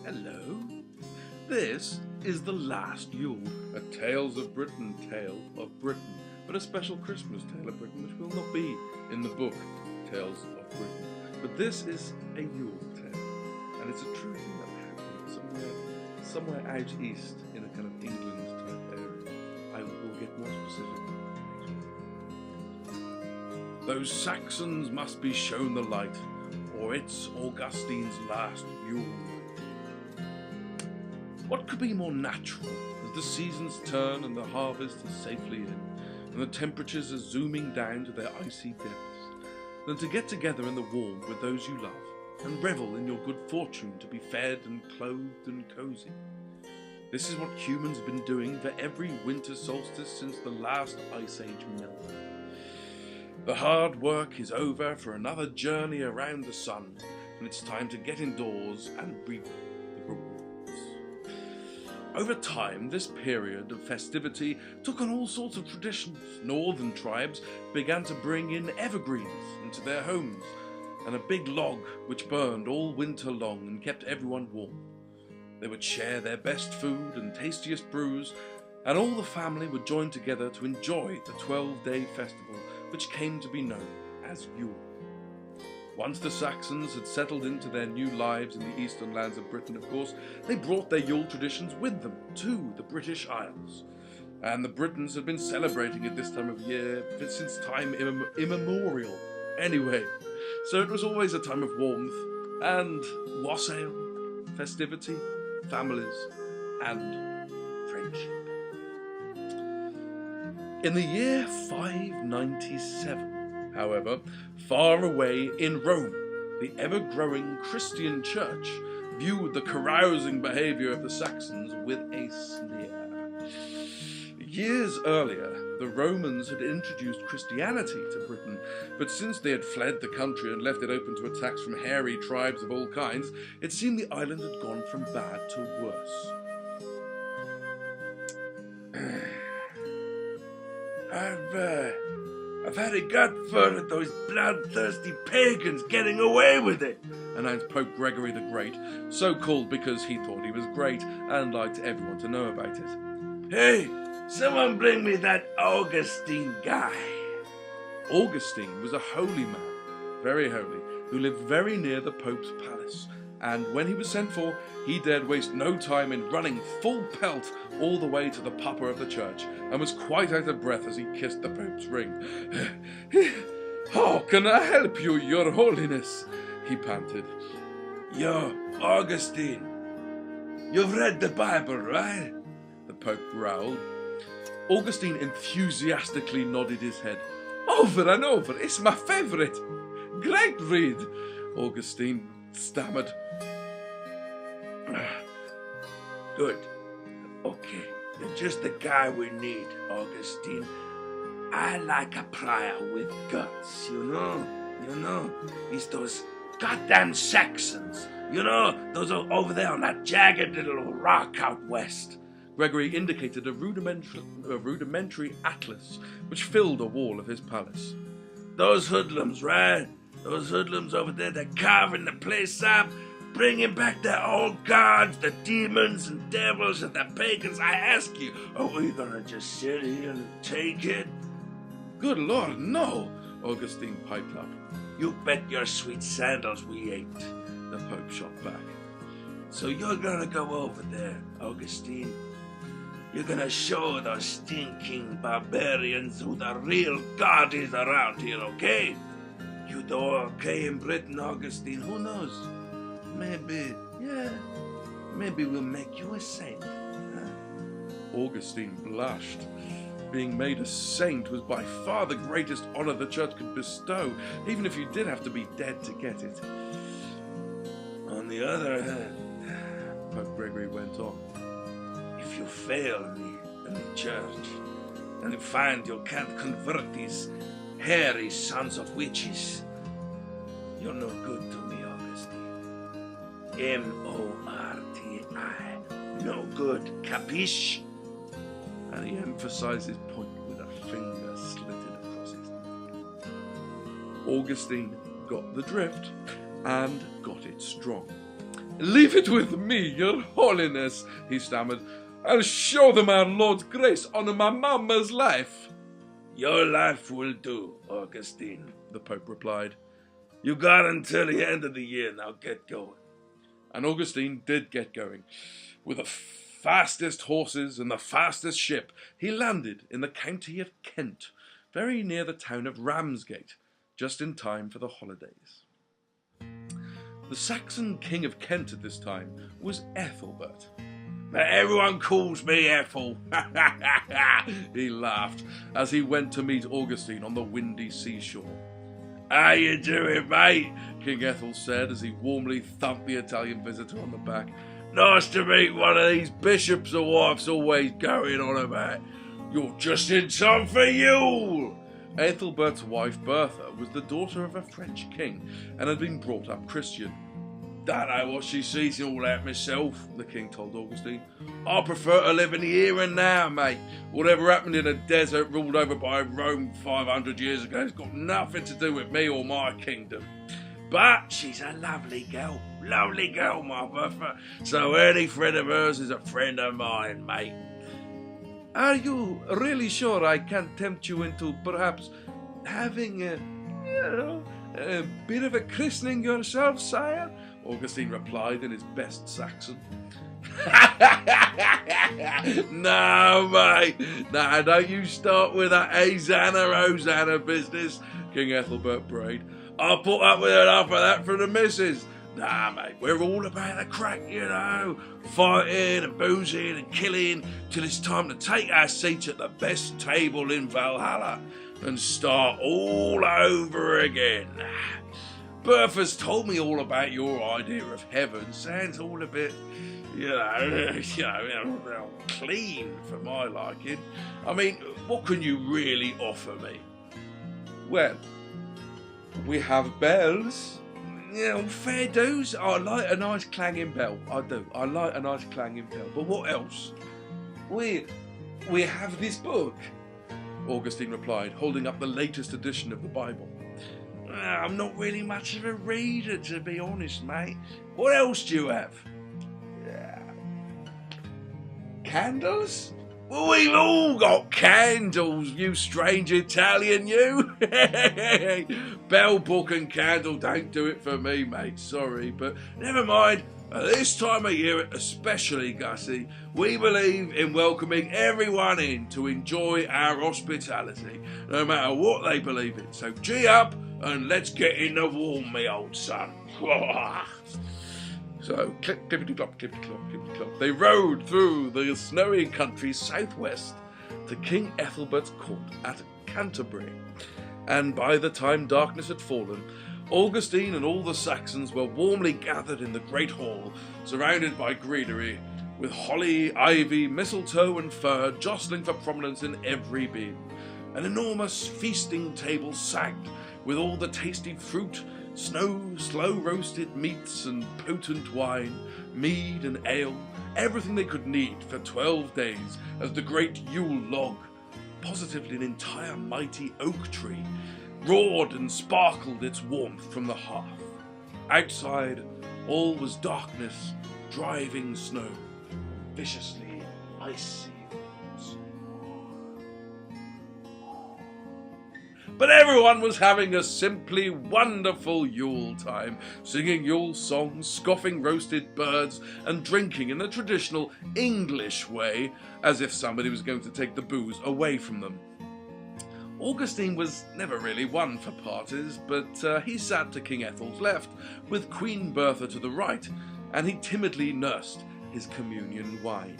Hello. This is the last Yule, a Tales of Britain tale of Britain, but a special Christmas tale of Britain which will not be in the book Tales of Britain. But this is a Yule tale, and it's a true thing that happened somewhere out east in a kind of England type area. I will get more specific. Those Saxons must be shown the light, or it's Augustine's last Yule. What could be more natural as the seasons turn and the harvest is safely in, and the temperatures are zooming down to their icy depths, than to get together in the warm with those you love and revel in your good fortune to be fed and clothed and cosy. This is what humans have been doing for every winter solstice since the last ice age melted. The hard work is over for another journey around the sun, and it's time to get indoors and reap the rewards. Over time, this period of festivity took on all sorts of traditions. Northern tribes began to bring in evergreens into their homes, and a big log which burned all winter long and kept everyone warm. They would share their best food and tastiest brews, and all the family would join together to enjoy the 12-day festival which came to be known as Yule. Once the Saxons had settled into their new lives in the eastern lands of Britain, of course, they brought their Yule traditions with them to the British Isles. And the Britons had been celebrating it this time of year since time immemorial. Anyway, so it was always a time of warmth and wassail, festivity, families, and friendship. In the year 597, however, far away in Rome, the ever-growing Christian church viewed the carousing behaviour of the Saxons with a sneer. Years earlier, the Romans had introduced Christianity to Britain, but since they had fled the country and left it open to attacks from hairy tribes of all kinds, it seemed the island had gone from bad to worse. I've had it got fun at those bloodthirsty pagans getting away with it, announced Pope Gregory the Great, so called because he thought he was great and liked everyone to know about it. Hey, someone bring me that Augustine guy. Augustine was a holy man, very holy, who lived very near the Pope's palace, and when he was sent for, he dared waste no time in running full pelt all the way to the papa of the church, and was quite out of breath as he kissed the Pope's ring. How can I help you, your holiness? He panted. Yo, Augustine, you've read the Bible, right? The Pope growled. Augustine enthusiastically nodded his head. Over and over, it's my favourite. Great read, Augustine stammered. Good. Okay, you're just the guy we need, Augustine. I like a prior with guts, you know? It's those goddamn Saxons. You know, those are over there on that jagged little rock out west. Gregory indicated a rudimentary atlas which filled a wall of his palace. Those hoodlums, right? Those hoodlums over there, they're carving the place up, bringing back their old gods, the demons and devils and the pagans. I ask you, are we gonna just sit here and take it? Good Lord, no, Augustine piped up. You bet your sweet sandals we ain't, the Pope shot back. So you're gonna go over there, Augustine. You're gonna show those stinking barbarians who the real God is around here, okay? You do okay in Britain, Augustine? Who knows? Maybe we'll make you a saint. Huh? Augustine blushed. Being made a saint was by far the greatest honour the church could bestow, even if you did have to be dead to get it. On the other hand, Pope Gregory went on, if you fail me in the church, and you find you can't convert these hairy sons of witches, you're no good to me, Augustine. M-O-R-T-I. No good, capiche? And he emphasized his point with a finger slitted across his neck. Augustine got the drift and got it strong. "Leave it with me, your holiness," he stammered. "I'll show them our Lord's grace on my mamma's life." "Your life will do, Augustine," the Pope replied. "You got until the end of the year, now get going." And Augustine did get going. With the fastest horses and the fastest ship, he landed in the county of Kent, very near the town of Ramsgate, just in time for the holidays. The Saxon king of Kent at this time was Ethelbert. "Everyone calls me Ethel." He laughed as he went to meet Augustine on the windy seashore. "How you doing, mate?" King Ethel said as he warmly thumped the Italian visitor on the back. "Nice to meet one of these bishops the wife's always going on about. You're just in time for Yule." Ethelbert's wife Bertha was the daughter of a French king and had been brought up Christian. "Don't know what she sees in all that myself," the king told Augustine. "I prefer to live in the here and now, mate. Whatever happened in a desert ruled over by Rome 500 years ago has got nothing to do with me or my kingdom. But she's a lovely girl, my Bertha. So any friend of hers is a friend of mine, mate." "Are you really sure I can't tempt you into perhaps having a bit of a christening yourself, sire?" Augustine replied in his best Saxon. "No, mate. No, don't you start with that Hosanna business," King Ethelbert brayed. "I'll put up with enough of that for the missus. Nah, mate, we're all about the crack, you know. Fighting and boozing and killing till it's time to take our seats at the best table in Valhalla and start all over again. Bertha's told me all about your idea of heaven. Sounds all a bit, clean for my liking. I mean, what can you really offer me?" "Well, we have bells." "Fair dues. I like a nice clanging bell. I do. I like a nice clanging bell. But what else?" We have this book," Augustine replied, holding up the latest edition of the Bible. "I'm not really much of a reader, to be honest, mate. What else do you have?" "Candles?" "Well, we've all got candles, you strange Italian, you." "Bell, book and candle don't do it for me, mate. Sorry, but never mind. At this time of year, especially, Gussie, we believe in welcoming everyone in to enjoy our hospitality, no matter what they believe in. So gee up and let's get in the warm, me old son." So, clip, clippity-clop, clippity-clop, clippity-clop, they rode through the snowy country southwest to King Ethelbert's court at Canterbury. And by the time darkness had fallen, Augustine and all the Saxons were warmly gathered in the great hall, surrounded by greenery, with holly, ivy, mistletoe and fir jostling for prominence in every beam. An enormous feasting table sagged, with all the tasty fruit, slow-roasted meats and potent wine, mead and ale, everything they could need for 12 days as the great Yule log, positively an entire mighty oak tree, roared and sparkled its warmth from the hearth. Outside, all was darkness, driving snow, viciously icy winds. But everyone was having a simply wonderful Yule time, singing Yule songs, scoffing roasted birds, and drinking in the traditional English way, as if somebody was going to take the booze away from them. Augustine was never really one for parties, but he sat to King Ethel's left, with Queen Bertha to the right, and he timidly nursed his communion wine.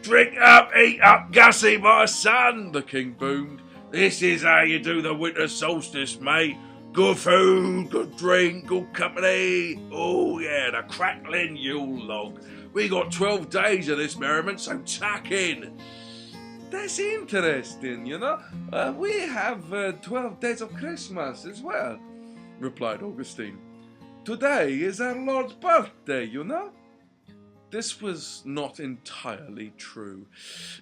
"Drink up, eat up, Gussie, my son," the king boomed. "This is how you do the winter solstice, mate. Good food, good drink, good company. Oh yeah, the crackling Yule log. We got 12 days of this merriment, so tuck in." "That's interesting, you know. We have 12 days of Christmas as well," replied Augustine. "Today is our Lord's birthday, you know." This was not entirely true.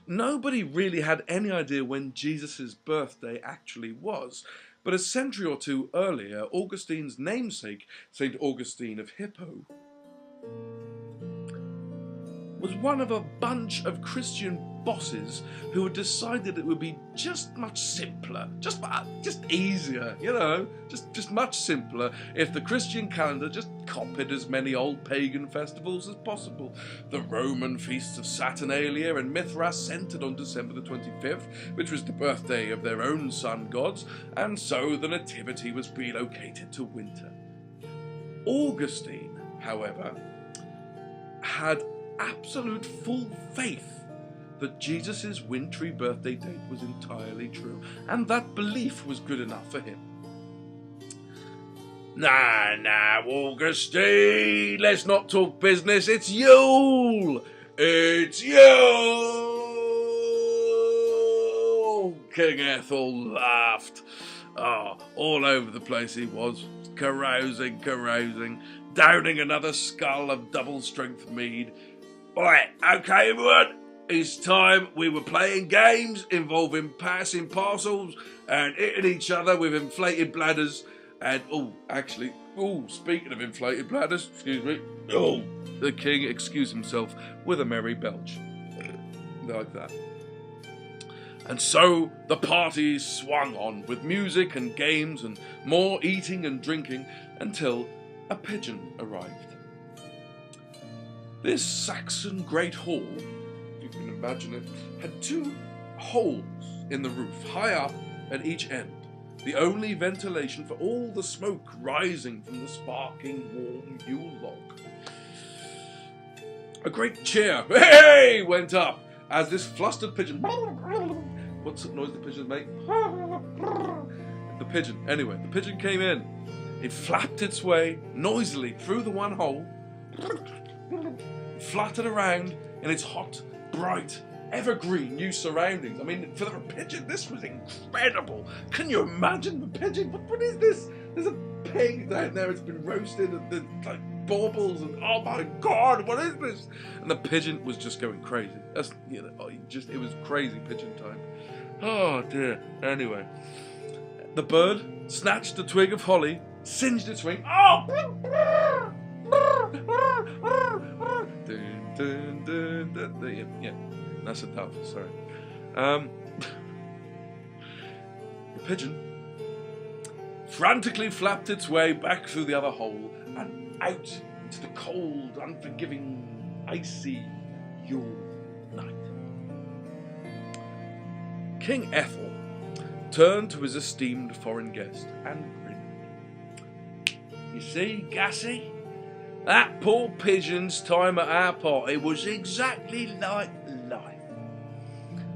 Nobody really had any idea when Jesus' birthday actually was, but a century or two earlier, Augustine's namesake, St. Augustine of Hippo, was one of a bunch of Christian bosses who had decided it would be just much simpler, just easier, just much simpler if the Christian calendar just copied as many old pagan festivals as possible. The Roman feasts of Saturnalia and Mithras centered on December the 25th, which was the birthday of their own sun gods, and so the nativity was relocated to winter. Augustine, however, had absolute full faith that Jesus' wintry birthday date was entirely true, and that belief was good enough for him. Nah, Augustine, let's not talk business, it's Yule! It's Yule! King Ethel laughed. All over the place he was, carousing, downing another scull of double-strength mead. Right, okay everyone, it's time. We were playing games involving passing parcels and hitting each other with inflated bladders. And, speaking of inflated bladders, excuse me. The king excused himself with a merry belch. Like that. And so the party swung on with music and games and more eating and drinking until a pigeon arrived. This Saxon Great Hall, you can imagine it, had 2 holes in the roof, high up at each end, the only ventilation for all the smoke rising from the sparking, warm Yule log. A great cheer, hey, went up as this flustered pigeon, what's the noise the pigeons make? The pigeon came in. It flapped its way noisily through the one hole, fluttered around in its hot, bright, evergreen new surroundings. I mean, for the pigeon, this was incredible. Can you imagine the pigeon? What is this? There's a pig down there. It's been roasted and there's like baubles and oh my God, what is this? And the pigeon was just going crazy. It was crazy pigeon time. Oh dear. Anyway, the bird snatched a twig of holly, singed its wing. Oh! Yeah, that's enough, sorry. The pigeon frantically flapped its way back through the other hole and out into the cold, unforgiving, icy Yule night. King Ethel turned to his esteemed foreign guest and grinned. You see, Gussie? That poor pigeon's time at our party was exactly like life.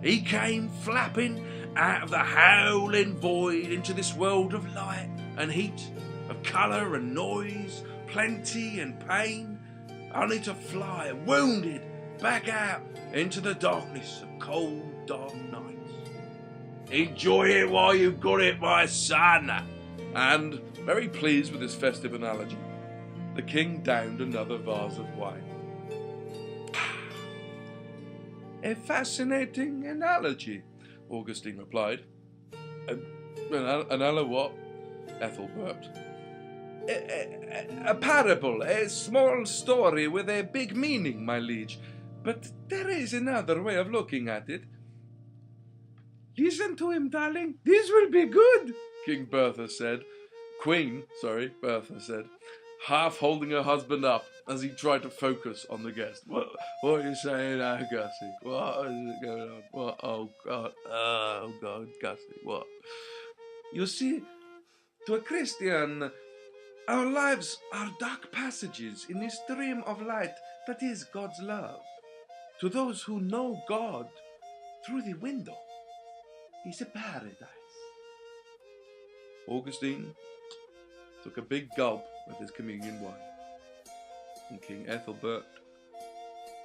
He came flapping out of the howling void into this world of light and heat, of colour and noise, plenty and pain, only to fly, wounded, back out into the darkness of cold, dark nights. Enjoy it while you've got it, my son. And, very pleased with his festive analogy, the king downed another vase of wine. A fascinating analogy, Augustine replied. Another what? Ethel burped. A parable, a small story with a big meaning, my liege. But there is another way of looking at it. Listen to him, darling. This will be good, Bertha said, half holding her husband up as he tried to focus on the guest. What are you saying now, Gussie? What is going on? What? Oh, God, Gussie, what? You see, to a Christian, our lives are dark passages in the stream of light that is God's love. To those who know God through the window is a paradise. Augustine took a big gulp of his communion wine, and King Ethelbert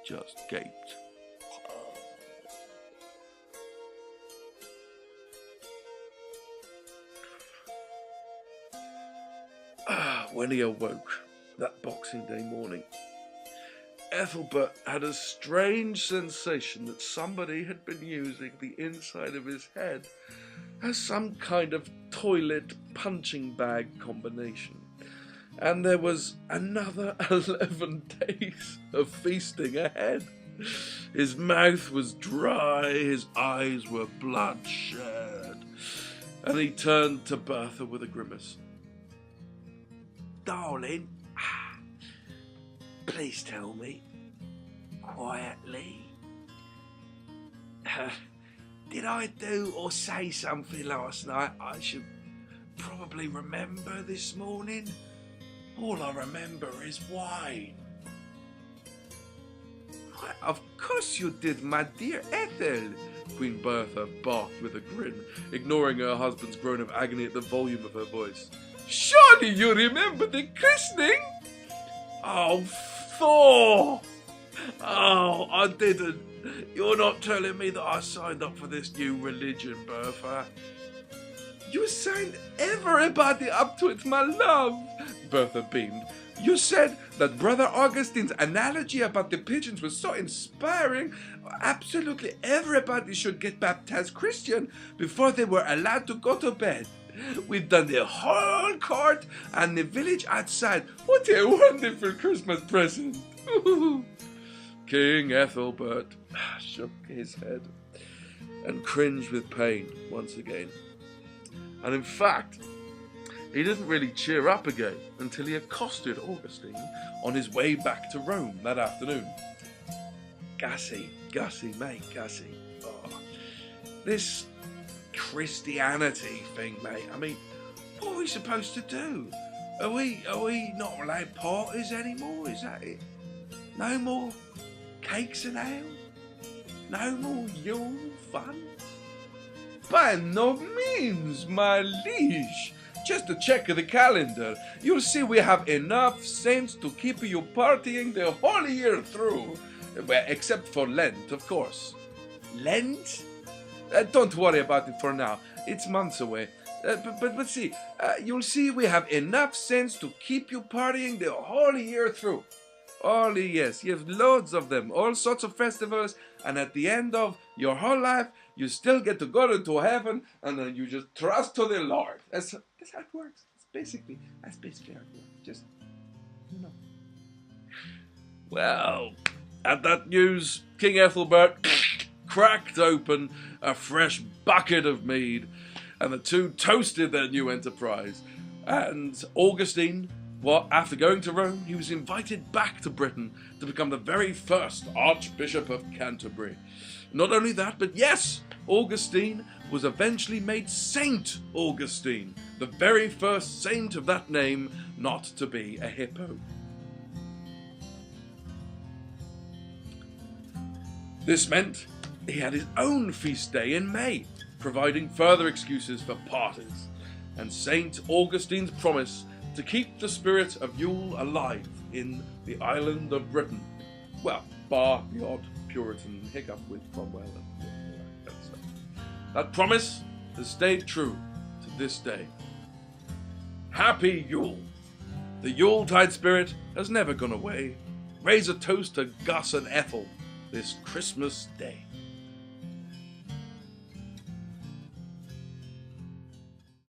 just gaped. When he awoke that Boxing Day morning, Ethelbert had a strange sensation that somebody had been using the inside of his head as some kind of toilet punching bag combination. and there was another 11 days of feasting ahead. His mouth was dry, his eyes were bloodshot, and he turned to Bertha with a grimace. Darling, please tell me, quietly, did I do or say something last night I should probably remember this morning? All I remember is wine. Why, of course you did, my dear Ethel, Queen Bertha barked with a grin, ignoring her husband's groan of agony at the volume of her voice. Surely you remember the christening? Oh, Thor! Oh, I didn't. You're not telling me that I signed up for this new religion, Bertha. You signed everybody up to it, my love, Bertha beamed. You said that Brother Augustine's analogy about the pigeons was so inspiring. Absolutely everybody should get baptized Christian before they were allowed to go to bed. We've done the whole court and the village outside. What a wonderful Christmas present. King Ethelbert shook his head and cringed with pain once again. And in fact, he didn't really cheer up again until he accosted Augustine on his way back to Rome that afternoon. Gussie, mate, Gussie. Oh, this Christianity thing, mate. I mean, what are we supposed to do? Are we not allowed parties anymore? Is that it? No more cakes and ale? No more Yule fun? By no means, my liege. Just a check of the calendar. You'll see we have enough saints to keep you partying the whole year through. Well, except for Lent, of course. Lent? Don't worry about it for now. It's months away. But see, you'll see we have enough saints to keep you partying the whole year through. Only yes, you have loads of them, all sorts of festivals, and at the end of your whole life, you still get to go into heaven, and then you just trust to the Lord. That's how it works. That's basically how it works. Just, you know. Well, at that news, King Ethelbert cracked open a fresh bucket of mead, and the two toasted their new enterprise. And Augustine, after going to Rome, he was invited back to Britain to become the very first Archbishop of Canterbury. Not only that, but yes, Augustine was eventually made Saint Augustine, the very first saint of that name not to be a hippo. This meant he had his own feast day in May, providing further excuses for parties, and Saint Augustine's promise to keep the spirit of Yule alive in the island of Britain. Well, bar the odd Puritan hiccup with Cromwell and all that stuff. That promise has stayed true to this day. Happy Yule! The Yuletide spirit has never gone away. Raise a toast to Gus and Ethel this Christmas Day.